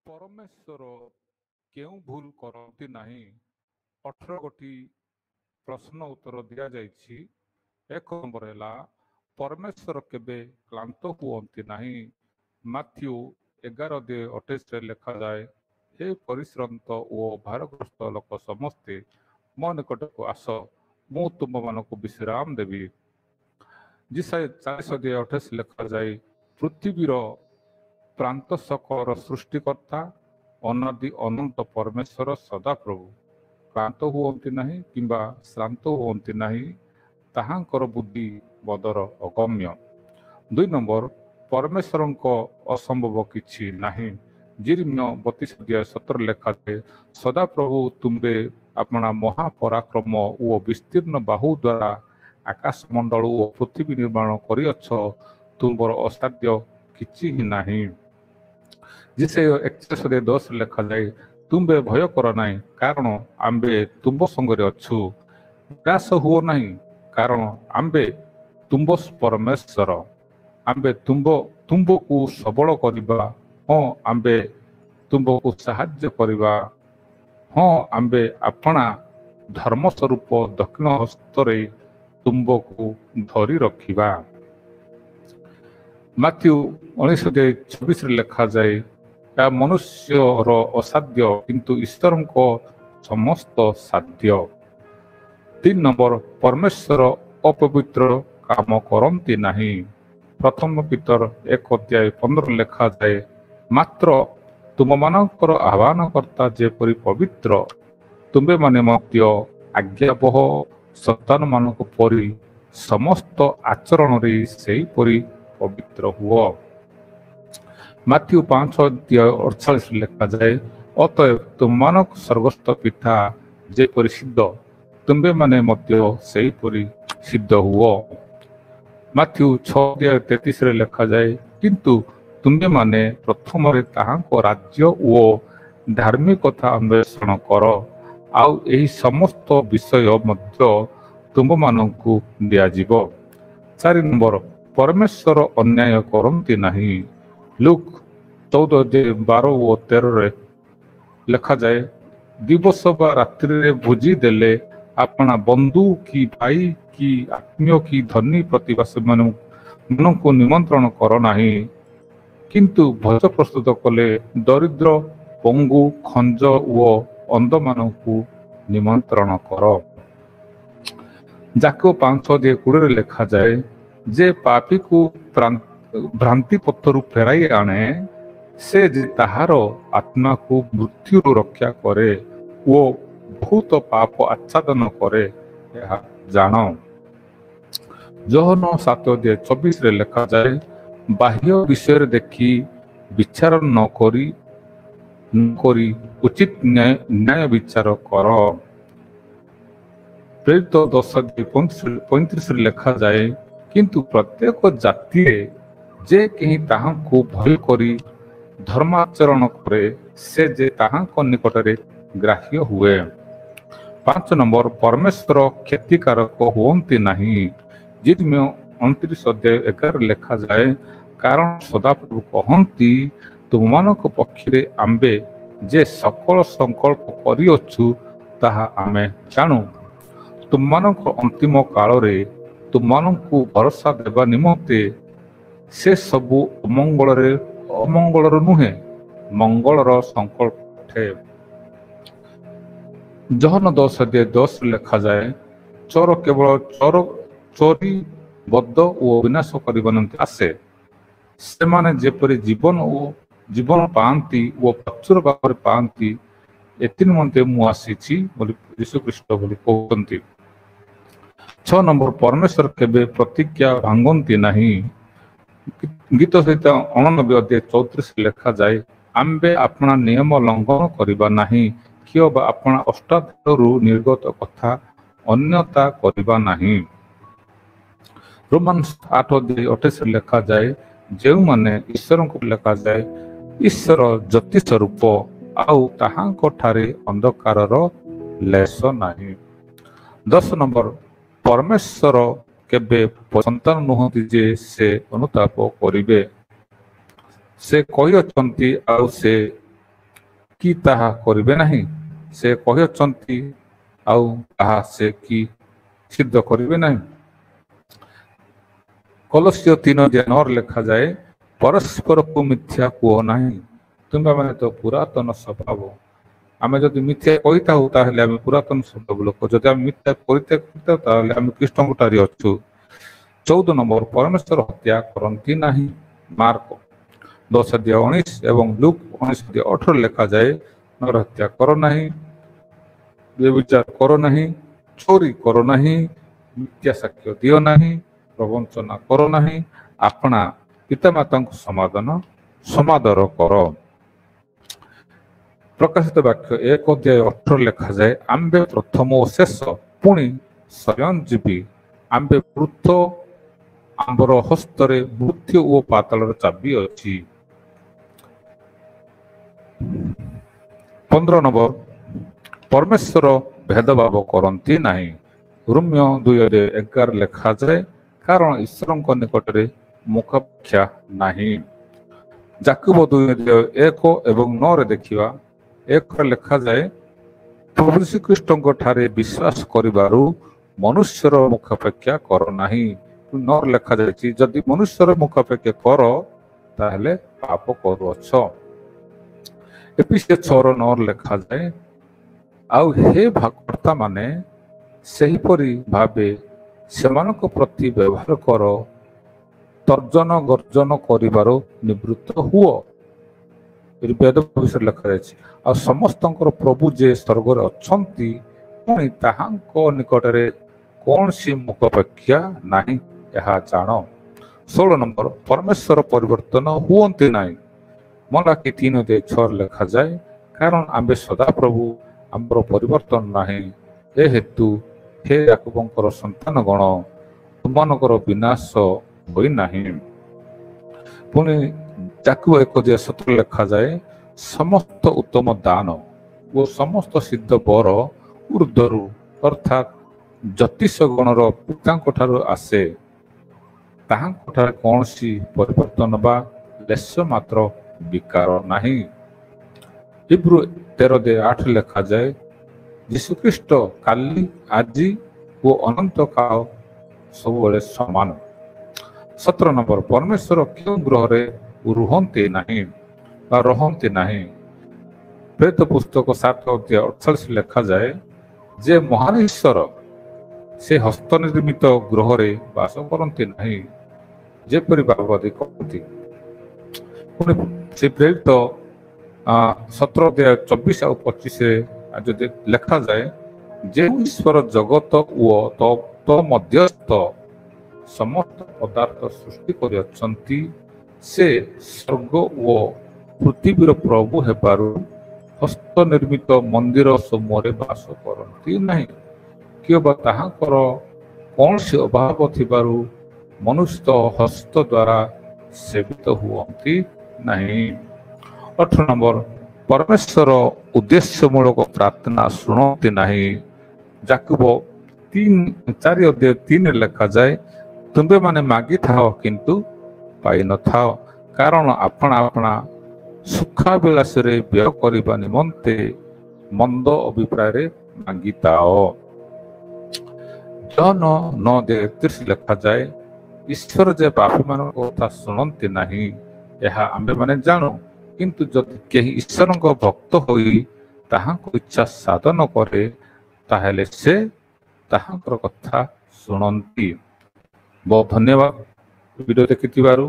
ପରମେଶ୍ୱର କେଉଁ ଭୁଲ କରନ୍ତି ନାହିଁ? 18 ଗୋଟି ପ୍ରଶ୍ନ ଉତ୍ତର ଦିଆଯାଇଛି। 1 ନମ୍ବର ହେଲା ପରମେଶ୍ୱର କେବେ କ୍ଳାନ୍ତ ହୁଅନ୍ତି ନାହିଁ। ମାଥ୍ୟୁ 11:28 ଲେଖାଯାଏ, ହେ ପରିଶ୍ରାନ୍ତ ଓ ଭାରଗ୍ରସ୍ତ ଲୋକ ସମସ୍ତେ ମୋ ନିକଟକୁ ଆସ, ମୁଁ ତୁମମାନଙ୍କୁ ବିଶ୍ରାମ ଦେବି। ଯିଶାୟା 40:28 ଲେଖାଯାଏ, ପୃଥିବୀର ପ୍ରାନ୍ତ ସକଳର ସୃଷ୍ଟିକର୍ତ୍ତା ଅନାଦି ଅନନ୍ତ ପରମେଶ୍ୱର ସଦାପ୍ରଭୁ କ୍ଳାନ୍ତ ହୁଅନ୍ତି ନାହିଁ କିମ୍ବା ଶ୍ରାନ୍ତ ହୁଅନ୍ତି ନାହିଁ, ତାହାଙ୍କର ବୁଦ୍ଧି ବଦର ଅଗମ୍ୟ। 2 ନମ୍ବର ପରମେଶ୍ୱରଙ୍କ ଅସମ୍ଭବ କିଛି ନାହିଁ। ଜିର୍ମିୟ 32:17 ଲେଖାଯାଏ, ସଦାପ୍ରଭୁ ତୁମ୍ଭେ ଆପଣା ମହାପରାକ୍ରମ ଓ ବିସ୍ତୀର୍ଣ୍ଣ ବାହୁ ଦ୍ୱାରା ଆକାଶମଣ୍ଡଳ ଓ ପୃଥିବୀ ନିର୍ମାଣ କରିଅଛ, ତୁମ୍ଭର ଅସାଧ୍ୟ କିଛି ହିଁ ନାହିଁ। ଯିଶାୟା 41:10 ଲେଖାଯାଏ, ତୁମ୍ଭେ ଭୟ କର ନାହିଁ, କାରଣ ଆମ୍ଭେ ତୁମ୍ଭ ସଙ୍ଗରେ ଅଛୁ। ନିରାଶ ହୁଅ ନାହିଁ, କାରଣ ଆମ୍ଭେ ତୁମ୍ଭ ପରମେଶ୍ୱର। ଆମ୍ଭେ ତୁମ୍ଭକୁ ସବଳ କରିବା, ହଁ ଆମ୍ଭେ ତୁମ୍ଭକୁ ସାହାଯ୍ୟ କରିବା, ହଁ ଆମ୍ଭେ ଆପଣା ଧର୍ମ ସ୍ୱରୂପ ଦକ୍ଷିଣ ହସ୍ତରେ ତୁମ୍ଭକୁ ଧରି ରଖିବା। ମାଥ୍ୟୁ 19:26 ଲେଖାଯାଏ, ଏହା ମନୁଷ୍ୟର ଅସାଧ୍ୟ କିନ୍ତୁ ଈଶ୍ୱରଙ୍କ ସମସ୍ତ ସାଧ୍ୟ। 3 ନମ୍ବର ପରମେଶ୍ୱର ଅପବିତ୍ର କାମ କରନ୍ତି ନାହିଁ। 1 ପିତର 1:15 ଲେଖାଯାଏ, ମାତ୍ର ତୁମମାନଙ୍କର ଆହ୍ୱାନକର୍ତ୍ତା ଯେପରି ପବିତ୍ର, ତୁମ୍ଭେମାନେ ମଧ୍ୟ ଆଜ୍ଞାବହ ସନ୍ତାନମାନଙ୍କ ପରି ସମସ୍ତ ଆଚରଣରେ ସେହିପରି ପବିତ୍ର ହୁଅ। ମାଥ୍ୟୁ 5:48 ଲେଖାଯାଏ, ଅତଏବ ତୁମମାନଙ୍କ ସ୍ୱର୍ଗସ୍ଥ ପିତା ଯେପରି ସିଦ୍ଧ, ତୁମ୍ଭେମାନେ ମଧ୍ୟ ସେହିପରି ସିଦ୍ଧ ହୁଅ। ମାଥ୍ୟୁ 6:33 ଲେଖାଯାଏ, କିନ୍ତୁ ତୁମ୍ଭେମାନେ ପ୍ରଥମରେ ତାହାଙ୍କ ରାଜ୍ୟ ଓ ଧାର୍ମିକତା ଅନ୍ୱେଷଣ କର, ଆଉ ଏହି ସମସ୍ତ ବିଷୟ ମଧ୍ୟ ତୁମ୍ଭମାନଙ୍କୁ ଦିଆଯିବ। 4 ନମ୍ବର ପରମେଶ୍ୱର ଅନ୍ୟାୟ କରନ୍ତି ନାହିଁ। ଲୁକ୍ 14:12 ଓ 13 ଲେଖାଯାଏ, ଦିବସ ବା ରାତ୍ରିରେ ଭୋଜି ଦେଲେ ଆପଣା ବନ୍ଧୁ କି ଭାଇ କି ଆତ୍ମୀୟ କି ଧନୀ ପ୍ରତିବାସୀମାନଙ୍କୁ ନିମନ୍ତ୍ରଣ କର ନାହିଁ, କିନ୍ତୁ ଭୋଜ ପ୍ରସ୍ତୁତ କଲେ ଦରିଦ୍ର, ପଙ୍ଗୁ, ଖଞ୍ଜ ଓ ଅନ୍ଧମାନଙ୍କୁ ନିମନ୍ତ୍ରଣ କର। ଯାକୋବ 5:20 ଲେଖାଯାଏ, ଯେ ପାପୀକୁ ଭ୍ରାନ୍ତି ପଥରୁ ଫେରାଇ ଆଣେ, ସେ ଯେ ତାହାର ଆତ୍ମାକୁ ମୃତ୍ୟୁରୁ ରକ୍ଷା କରେ ଓ ବହୁତ ପାପ ଆଚ୍ଛାଦନ କରେ, ଏହା ଜାଣ। ଯୋହନ 7:24 ଲେଖାଯାଏ, ବାହ୍ୟ ବିଷୟରେ ଦେଖି ବିଚାର ନ କରି ଉଚିତ ନ୍ୟାୟ ବିଚାର କର। ପ୍ରେରିତ 10:35 ଲେଖାଯାଏ, କିନ୍ତୁ ପ୍ରତ୍ୟେକ ଜାତିରେ ଯେ କେହି ତାହାଙ୍କୁ ଭୟ କରି ଧର୍ମାଚରଣ କରେ, ସେ ଯେ ତାହାଙ୍କ ନିକଟରେ ଗ୍ରାହ୍ୟ ହୁଏ। 5 ନମ୍ବର ପରମେଶ୍ୱର କ୍ଷତିକାରକ ହୁଅନ୍ତି ନାହିଁ। ଜିର୍ମିୟ 29:11 ଲେଖାଯାଏ, କାରଣ ସଦାପ୍ରଭୁ କହନ୍ତି, ତୁମମାନଙ୍କ ପକ୍ଷରେ ଆମ୍ଭେ ଯେ ସକଳ ସଂକଳ୍ପ କରିଅଛୁ, ତାହା ଆମେ ଜାଣୁ। ତୁମମାନଙ୍କ ଅନ୍ତିମ କାଳରେ ତୁମମାନଙ୍କୁ ଭରସା ଦେବା ନିମନ୍ତେ ସେ ସବୁ ଅମଙ୍ଗଳର ନୁହେଁ, ମଙ୍ଗଳର ସଂକଳ୍ପ ଅଟେ। ଯୋହନ 10:10 ଲେଖାଯାଏ, ଚୋର କେବଳ ଚୋରି, ବଧ ଓ ବିନାଶ କରିବା ନିମନ୍ତେ ଆସେ। ସେମାନେ ଯେପରି ଜୀବନ ପାଆନ୍ତି ଓ ପ୍ରଚୁର ଭାବରେ ପାଆନ୍ତି, ଏଥି ନିମନ୍ତେ ମୁଁ ଆସିଛି ବୋଲି ଯୀଶୁଖ୍ରୀଷ୍ଟ ବୋଲି କହୁଛନ୍ତି। 6 ନମ୍ବର ପରମେଶ୍ୱର କେବେ ପ୍ରତିଜ୍ଞା ଭାଙ୍ଗନ୍ତି ନାହିଁ। ଗୀତ ସହିତ 89:34 ଲେଖାଯାଏ, ଆମ୍ଭେ ଆପଣା ନିୟମ ଲଙ୍ଘନ କରିବା ନାହିଁ, କିମ୍ବା ଆପଣା ଓଷ୍ଠାଧାରରୁ ନିର୍ଗତ କଥା ଅନ୍ୟତା କରିବା ନାହିଁ। ରୋମାନ୍ସ 8:28 ଲେଖାଯାଏ, ଯେଉଁମାନେ ଈଶ୍ୱରଙ୍କୁ ଲେଖାଯାଏ, ଈଶ୍ୱର ଜ୍ୟୋତି ସ୍ୱରୂପ, ଆଉ ତାହାଙ୍କ ଠାରେ ଅନ୍ଧକାରର ଲେଶ ନାହିଁ। 10 ନମ୍ବର ପରମେଶ୍ୱର କେବେ ସନ୍ତାନ ନୁହନ୍ତି ଯେ ସେ ଅନୁତାପ କରିବେ। ସେ କହିଅଛନ୍ତି ଆଉ ସେ କି ତାହା କରିବେ ନାହିଁ। ସେ କହିଛନ୍ତି ଆଉ ତାହା ସେ କି ସିଦ୍ଧ କରିବେ ନାହିଁ। କଲୋସ୍ୟ 3:9 ଲେଖାଯାଏ, ପରସ୍ପରକୁ ମିଥ୍ୟା କୁହ ନାହିଁ, ତୁମେମାନେ ତ ପୁରାତନ ସ୍ୱଭାବ। ଆମେ ଯଦି ମିଥ୍ୟା କହିଥାଉ ତାହେଲେ ଆମେ ପୁରାତନ ସ୍ୱଭାବ ଲୋକ, ଯଦି ଆମେ ମିଥ୍ୟା କରିଥାଉ ତାହେଲେ ଆମେ ଖ୍ରୀଷ୍ଟଙ୍କ ଠାରେ ଅଛୁ। 14 ନମ୍ବର, ପରମେଶ୍ୱର ହତ୍ୟା କରନ୍ତି ନାହିଁ। ମାର୍କ 10:19 ଏବଂ ଲୁକ୍ 19:18 ଲେଖାଯାଏ, ନରହତ୍ୟା କର ନାହିଁ, ବ୍ୟଭିଚାର କର ନାହିଁ, ଚୋରି କର ନାହିଁ, ମିଥ୍ୟା ସାକ୍ଷ୍ୟ ଦିଅ ନାହିଁ, ପ୍ରବଞ୍ଚନା କର ନାହିଁ, ଆପଣା ପିତାମାତାଙ୍କୁ ସମାଦର କର। ପ୍ରକାଶିତ ବାକ୍ୟ 1:18 ଲେଖାଯାଏ, ଆମ୍ଭେ ପ୍ରଥମ ଓ ଶେଷ ପୁଣି ସ୍ୱୟଂଜୀବୀ, ଆମ୍ଭେ ବୃଦ୍ଧ, ଆମ୍ଭର ହସ୍ତରେ ମୃତ୍ୟୁ ଓ ପାତାଳର ଚାବି ଅଛି। 15 ନମ୍ବର, ପରମେଶ୍ୱର ଭେଦଭାବ କରନ୍ତି ନାହିଁ। ରୋମୀୟ 2:11 ଲେଖାଯାଏ, କାରଣ ଈଶ୍ୱରଙ୍କ ନିକଟରେ ମୁଖାପେକ୍ଷା ନାହିଁ। ଯାକୁବ 2:1 ଏବଂ 9 ଦେଖିବା, 1 ଲେଖାଯାଏ, ପ୍ରଭୁ ଶ୍ରୀଖ୍ରୀଷ୍ଟଙ୍କ ଠାରେ ବିଶ୍ୱାସ କରିବାରୁ ମନୁଷ୍ୟର ମୁଖାପେକ୍ଷା କର ନାହିଁ। 9 ଲେଖାଯାଇଛି, ଯଦି ମନୁଷ୍ୟର ମୁଖାପେକ୍ଷା କର ତାହେଲେ ପାପ କରୁଅଛ। ଏଫେସିୟ 6:9 ଲେଖାଯାଏ, ଆଉ ହେ କର୍ତ୍ତାମାନେ ସେହିପରି ଭାବେ ସେମାନଙ୍କ ପ୍ରତି ବ୍ୟବହାର କର, ତର୍ଜନ ଗର୍ଜନ କରିବାରୁ ନିବୃତ୍ତ ହୁଅ। ବେଦ ବିଷୟରେ ଲେଖାଯାଇଛି, ଆଉ ସମସ୍ତଙ୍କର ପ୍ରଭୁ ଯେ ସ୍ୱର୍ଗରେ ଅଛନ୍ତି, ପୁଣି ତାହାଙ୍କ ନିକଟରେ କୌଣସି ମୁଖାପେକ୍ଷା ନାହିଁ, ଏହା ଜାଣ। 16 ନମ୍ବର, ପରମେଶ୍ୱର ପରିବର୍ତ୍ତନ ହୁଅନ୍ତି ନାହିଁ। ମଲାକି 3:6 ଲେଖାଯାଏ, କାରଣ ଆମ୍ଭେ ସଦାପ୍ରଭୁ ଆମର ପରିବର୍ତ୍ତନ ନାହିଁ। ଏ ହେତୁ ହେ ଯାକୋବଙ୍କର ସନ୍ତାନଗଣ, ତୁମମାନଙ୍କର ବିନାଶ ହୋଇନାହିଁ। ପୁଣି ଯାକୁବ 1:17 ଲେଖାଯାଏ, ସମସ୍ତ ଉତ୍ତମ ଦାନ ଓ ସମସ୍ତ ସିଦ୍ଧ ବର ଉର୍ଦ୍ଧ୍ୱରୁ ଅର୍ଥାତ୍ ଜ୍ୟୋତିଷ ଗଣର ପିତାଙ୍କ ଠାରୁ ଆସେ, ତାହାଙ୍କଠାରେ କୌଣସି ପରିବର୍ତ୍ତନ ବା ଲେଶ ମାତ୍ର ବିକାର ନାହିଁ। ହିବ୍ରୁ 13:8 ଲେଖାଯାଏ, ଯୀଶୁଖ୍ରୀଷ୍ଟ କାଲି, ଆଜି ଓ ଅନନ୍ତ କାଳ ସବୁବେଳେ ସମାନ। 17 ନମ୍ବର, ପରମେଶ୍ୱର କେଉଁ ଗ୍ରହରେ ରହନ୍ତି ନାହିଁ। ପ୍ରେତ ପୁସ୍ତକ 7:48 ଲେଖାଯାଏ, ଯେ ମହାନ ଈଶ୍ୱର ସେ ହସ୍ତନିର୍ମିତ ଗ୍ରହରେ ବାସ କରନ୍ତି ନାହିଁ, ଯେପରି ବାବବାଦୀ କହନ୍ତି। ପୁଣି ସେ ପ୍ରେରିତ 17:24 ଆଉ 25 ଯଦି ଲେଖାଯାଏ, ଯେଉଁ ଈଶ୍ୱର ଜଗତ ଓ ମଧ୍ୟସ୍ଥ ସମସ୍ତ ପଦାର୍ଥ ସୃଷ୍ଟି କରିଅଛନ୍ତି, ସେ ସ୍ୱର୍ଗ ଓ ପୃଥିବୀର ପ୍ରଭୁ ହେବାରୁ ହସ୍ତ ନିର୍ମିତ ମନ୍ଦିର ସମୂହରେ ବାସ କରନ୍ତି ନାହିଁ, କିମ୍ବା ତାହାଙ୍କର କୌଣସି ଅଭାବ ଥିବାରୁ ମନୁଷ୍ୟ ହସ୍ତ ଦ୍ୱାରା ସେବିତ ହୁଅନ୍ତି ନାହିଁ। 18 ନମ୍ବର, ପରମେଶ୍ୱର ଉଦ୍ଦେଶ୍ୟମୂଳକ ପ୍ରାର୍ଥନା ଶୁଣନ୍ତି ନାହିଁ। ଯାକୁବ 4:3 ଲେଖାଯାଏ, ତୁମ୍ଭେମାନେ ମାଗିଥାଅ କିନ୍ତୁ ପାଇନଥାଅ, କାରଣ ଆପଣା ସୁଖାଭିଳାଷରେ ବ୍ୟୟ କରିବା ନିମନ୍ତେ ମନ୍ଦ ଅଭିପ୍ରାୟରେ ମାଗିଥାଅ। ଜହନ 9:31 ଲେଖାଯାଏ, ଈଶ୍ୱର ଯେ ପାପୀମାନଙ୍କ କଥା ଶୁଣନ୍ତି ନାହିଁ, ଏହା ଆମ୍ଭେମାନେ ଜାଣୁ, କିନ୍ତୁ ଯଦି କେହି ଈଶ୍ୱରଙ୍କ ଭକ୍ତ ହୋଇ ତାହାଙ୍କ ଇଚ୍ଛା ସାଧନ କରେ, ତାହେଲେ ସେ ତାହାଙ୍କର କଥା ଶୁଣନ୍ତି। ବହୁତ ଧନ୍ୟବାଦ ଭିଡ଼ିଓ ଦେଖିଥିବାରୁ।